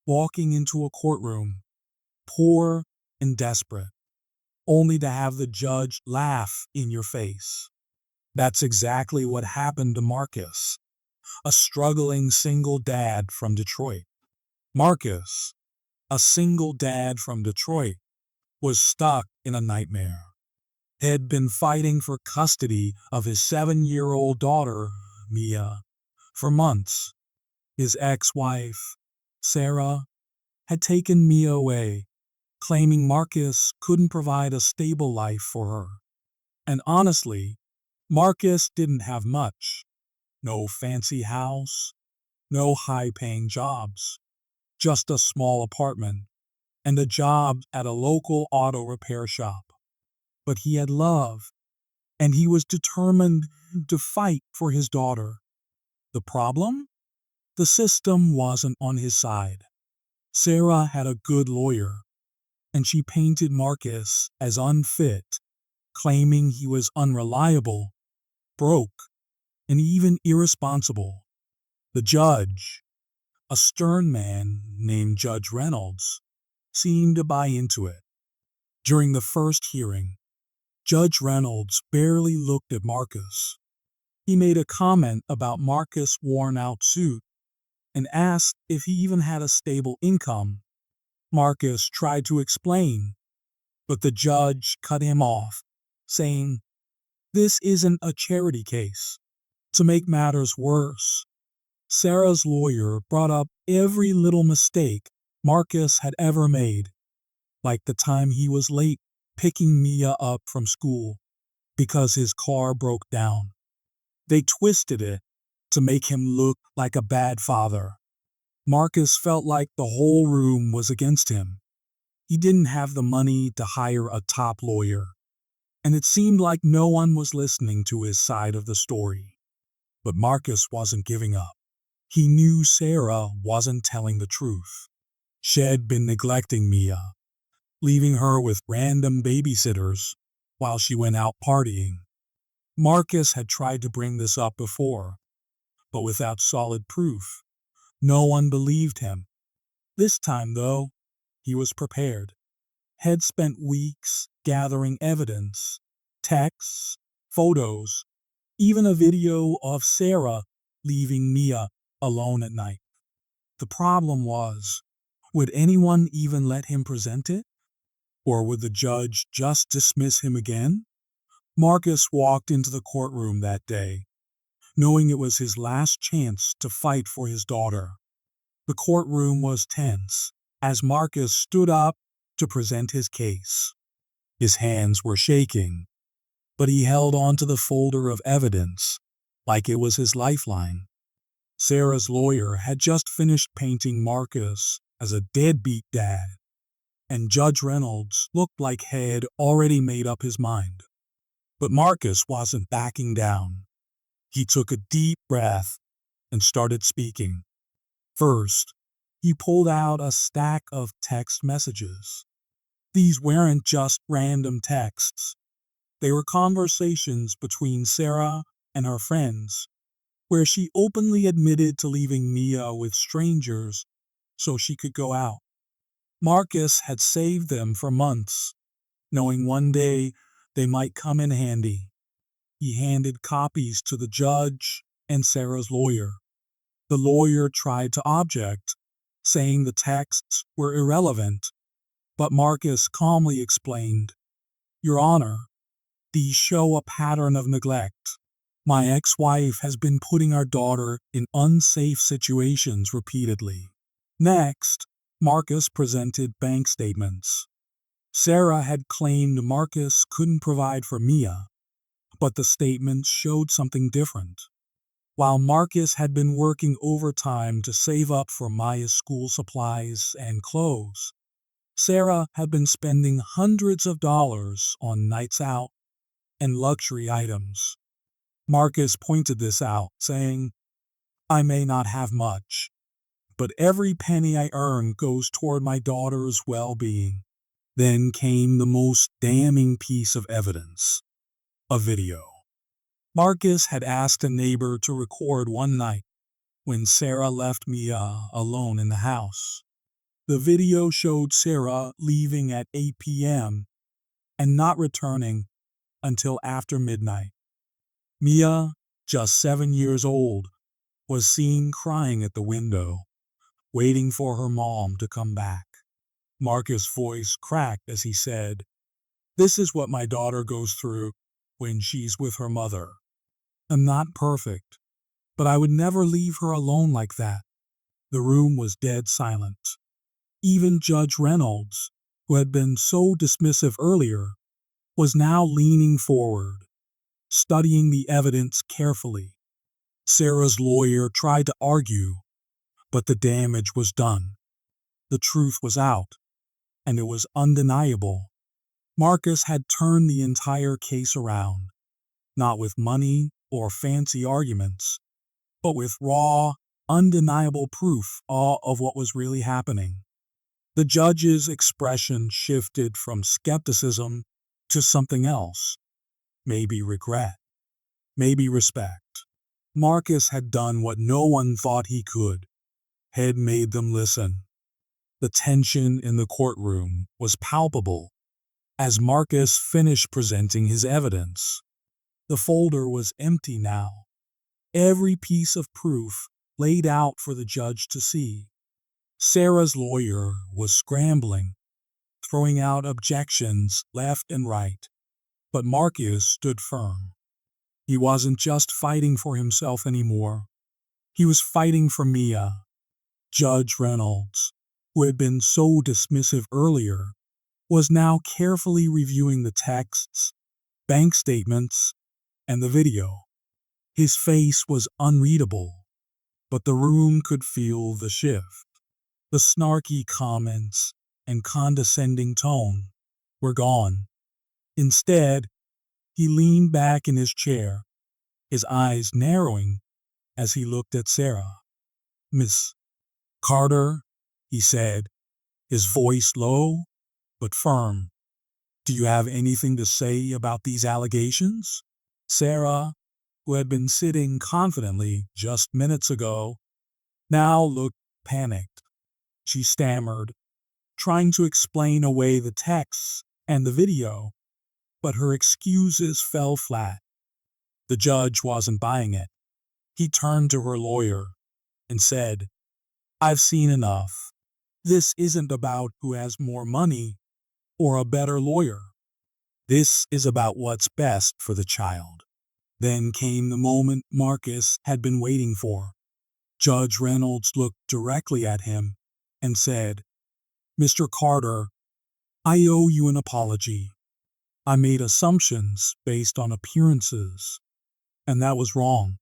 walking into a courtroom, poor and desperate, only to have the judge laugh in your face. That's exactly what happened to Marcus, a struggling single dad from Detroit. Marcus, a single dad from Detroit, was stuck in a nightmare. Had been fighting for custody of his 7-year-old daughter, Mia, for months. His ex-wife, Sarah, had taken Mia away, claiming Marcus couldn't provide a stable life for her. And honestly, Marcus didn't have much. No fancy house, no high-paying jobs, just a small apartment and a job at a local auto repair shop. But he had love, and he was determined to fight for his daughter. The problem? The system wasn't on his side. Sarah had a good lawyer, and she painted Marcus as unfit, claiming he was unreliable, broke, and even irresponsible. The judge, a stern man named Judge Reynolds, seemed to buy into it. During the first hearing, Judge Reynolds barely looked at Marcus. He made a comment about Marcus' worn-out suit and asked if he even had a stable income. Marcus tried to explain, but the judge cut him off, saying, "This isn't a charity case." To make matters worse, Sarah's lawyer brought up every little mistake Marcus had ever made, like the time he was late picking Mia up from school because his car broke down. They twisted it to make him look like a bad father. Marcus felt like the whole room was against him. He didn't have the money to hire a top lawyer, and it seemed like no one was listening to his side of the story. But Marcus wasn't giving up. He knew Sarah wasn't telling the truth. She had been neglecting Mia, leaving her with random babysitters while she went out partying. Marcus had tried to bring this up before, but without solid proof. No one believed him. This time, though, he was prepared. Had spent weeks gathering evidence, texts, photos, even a video of Sarah leaving Mia alone at night. The problem was, would anyone even let him present it? Or would the judge just dismiss him again? Marcus walked into the courtroom that day, knowing it was his last chance to fight for his daughter. The courtroom was tense as Marcus stood up to present his case. His hands were shaking, but he held onto the folder of evidence like it was his lifeline. Sarah's lawyer had just finished painting Marcus as a deadbeat dad, and Judge Reynolds looked like he had already made up his mind. But Marcus wasn't backing down. He took a deep breath and started speaking. First, he pulled out a stack of text messages. These weren't just random texts. They were conversations between Sarah and her friends, where she openly admitted to leaving Mia with strangers so she could go out. Marcus had saved them for months, knowing one day they might come in handy. He handed copies to the judge and Sarah's lawyer. The lawyer tried to object, saying the texts were irrelevant, but Marcus calmly explained, "Your Honor, these show a pattern of neglect. My ex-wife has been putting our daughter in unsafe situations repeatedly." Next, Marcus presented bank statements. Sarah had claimed Marcus couldn't provide for Mia, but the statements showed something different. While Marcus had been working overtime to save up for Maya's school supplies and clothes, Sarah had been spending hundreds of dollars on nights out and luxury items. Marcus pointed this out, saying, "I may not have much, but every penny I earn goes toward my daughter's well-being." Then came the most damning piece of evidence, a video. Marcus had asked a neighbor to record one night when Sarah left Mia alone in the house. The video showed Sarah leaving at 8 p.m. and not returning until after midnight. Mia, just 7 years old, was seen crying at the window, waiting for her mom to come back. Marcus' voice cracked as he said, "This is what my daughter goes through when she's with her mother. I'm not perfect, but I would never leave her alone like that." The room was dead silent. Even Judge Reynolds, who had been so dismissive earlier, was now leaning forward, studying the evidence carefully. Sarah's lawyer tried to argue, but the damage was done. The truth was out, and it was undeniable. Marcus had turned the entire case around, not with money or fancy arguments, but with raw, undeniable proof of what was really happening. The judge's expression shifted from skepticism to something else, maybe regret, maybe respect. Marcus had done what no one thought he could, had made them listen. The tension in the courtroom was palpable as Marcus finished presenting his evidence. The folder was empty now, every piece of proof laid out for the judge to see. Sarah's lawyer was scrambling, throwing out objections left and right, but Marcus stood firm. He wasn't just fighting for himself anymore. He was fighting for Mia. Judge Reynolds, who had been so dismissive earlier, was now carefully reviewing the texts, bank statements, and the video. His face was unreadable, but the room could feel the shift. The snarky comments and condescending tone were gone. Instead, he leaned back in his chair, his eyes narrowing as he looked at Sarah. "Miss Carter," he said, his voice low but firm, "do you have anything to say about these allegations?" Sarah, who had been sitting confidently just minutes ago, now looked panicked. She stammered, trying to explain away the texts and the video, but her excuses fell flat. The judge wasn't buying it. He turned to her lawyer and said, "I've seen enough. This isn't about who has more money or a better lawyer. This is about what's best for the child." Then came the moment Marcus had been waiting for. Judge Reynolds looked directly at him and said, "Mr. Carter, I owe you an apology. I made assumptions based on appearances, and that was wrong.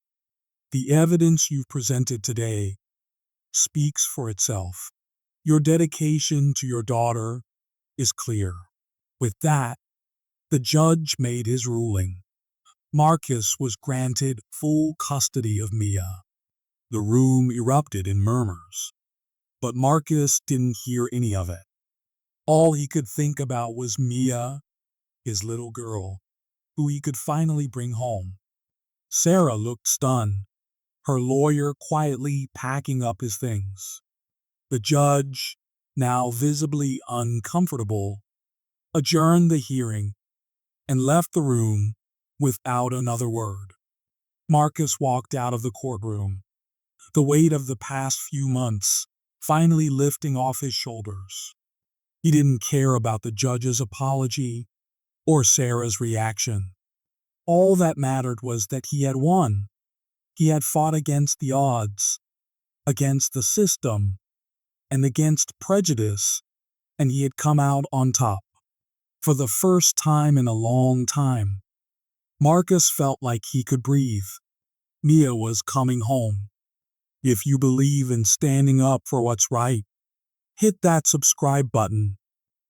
The evidence you've presented today speaks for itself. Your dedication to your daughter is clear." With that, the judge made his ruling. Marcus was granted full custody of Mia. The room erupted in murmurs, but Marcus didn't hear any of it. All he could think about was Mia, his little girl, who he could finally bring home. Sarah looked stunned, her lawyer quietly packing up his things. The judge, now visibly uncomfortable, adjourned the hearing and left the room without another word. Marcus walked out of the courtroom, the weight of the past few months finally lifting off his shoulders. He didn't care about the judge's apology or Sarah's reaction. All that mattered was that he had won. He had fought against the odds, against the system, and against prejudice, and he had come out on top. For the first time in a long time, Marcus felt like he could breathe. Mia was coming home. If you believe in standing up for what's right, hit that subscribe button